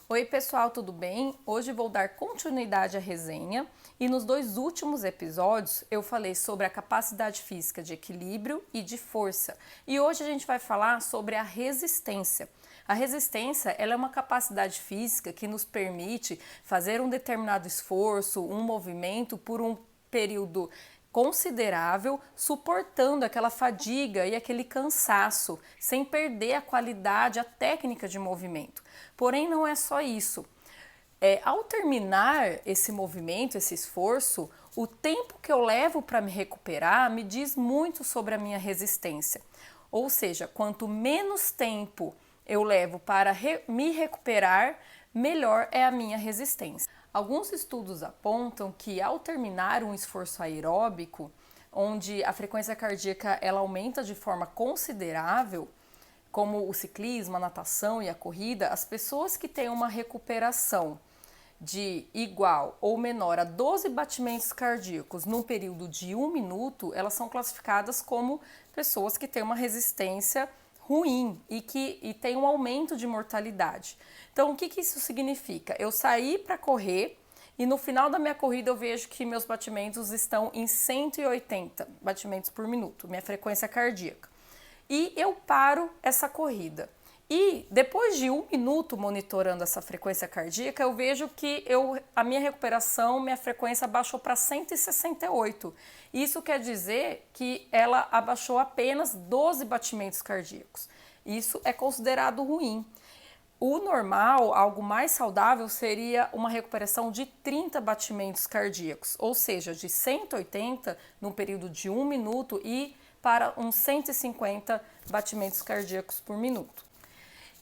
Oi pessoal, tudo bem? Hoje vou dar continuidade à resenha e nos dois últimos episódios eu falei sobre a capacidade física de equilíbrio e de força. E hoje a gente vai falar sobre a resistência. A resistência ela é uma capacidade física que nos permite fazer um determinado esforço, um movimento por um período considerável, suportando aquela fadiga e aquele cansaço, sem perder a qualidade, a técnica de movimento. Porém, não é só isso. Ao terminar esse movimento, esse esforço, o tempo que eu levo para me recuperar me diz muito sobre a minha resistência. Ou seja, quanto menos tempo eu levo para me recuperar, melhor é a minha resistência. Alguns estudos apontam que ao terminar um esforço aeróbico, onde a frequência cardíaca ela aumenta de forma considerável, como o ciclismo, a natação e a corrida, as pessoas que têm uma recuperação de igual ou menor a 12 batimentos cardíacos num período de 1 minuto, elas são classificadas como pessoas que têm uma resistência ruim e tem um aumento de mortalidade. Então, o que isso significa? Eu saí para correr e no final da minha corrida eu vejo que meus batimentos estão em 180 batimentos por minuto, minha frequência cardíaca. E eu paro essa corrida. E depois de 1 minuto monitorando essa frequência cardíaca, eu vejo que a minha recuperação, minha frequência abaixou para 168. Isso quer dizer que ela abaixou apenas 12 batimentos cardíacos. Isso é considerado ruim. O normal, algo mais saudável, seria uma recuperação de 30 batimentos cardíacos, ou seja, de 180 no período de 1 minuto e para uns 150 batimentos cardíacos por minuto.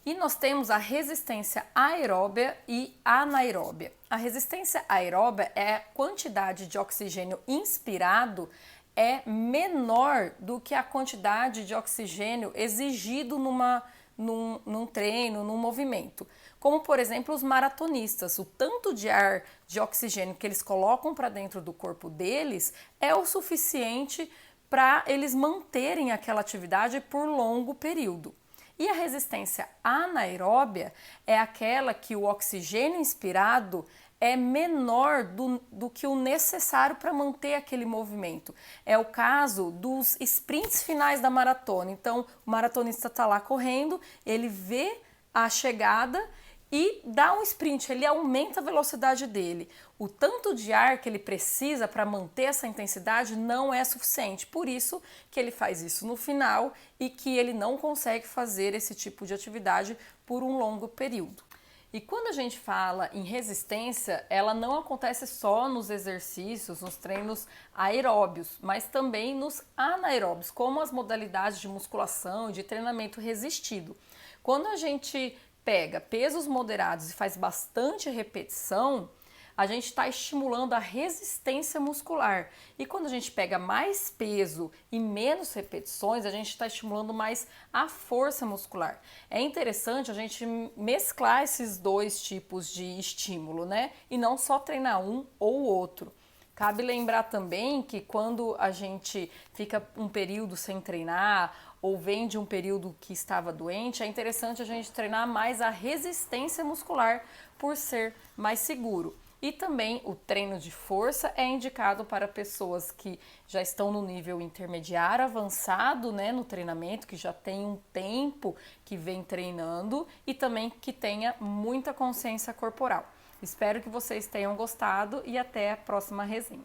E nós temos a resistência aeróbia e anaeróbia. A resistência aeróbia é a quantidade de oxigênio inspirado é menor do que a quantidade de oxigênio exigido num treino, num movimento. Como, por exemplo, os maratonistas. O tanto de ar, de oxigênio que eles colocam para dentro do corpo deles é o suficiente para eles manterem aquela atividade por longo período. E a resistência anaeróbia é aquela que o oxigênio inspirado é menor do que o necessário para manter aquele movimento. É o caso dos sprints finais da maratona. Então, o maratonista está lá correndo, ele vê a chegada e dá um sprint, ele aumenta a velocidade dele. O tanto de ar que ele precisa para manter essa intensidade não é suficiente, por isso que ele faz isso no final e que ele não consegue fazer esse tipo de atividade por um longo período. E quando a gente fala em resistência, ela não acontece só nos exercícios, nos treinos aeróbios, mas também nos anaeróbios, como as modalidades de musculação e de treinamento resistido. Quando a gente pega pesos moderados e faz bastante repetição, a gente está estimulando a resistência muscular. E quando a gente pega mais peso e menos repetições, a gente está estimulando mais a força muscular. É interessante a gente mesclar esses dois tipos de estímulo, né? E não só treinar um ou outro. Cabe lembrar também que quando a gente fica um período sem treinar ou vem de um período que estava doente, é interessante a gente treinar mais a resistência muscular por ser mais seguro. E também o treino de força é indicado para pessoas que já estão no nível intermediário avançado, né, no treinamento, que já tem um tempo que vem treinando e também que tenha muita consciência corporal. Espero que vocês tenham gostado e até a próxima resenha.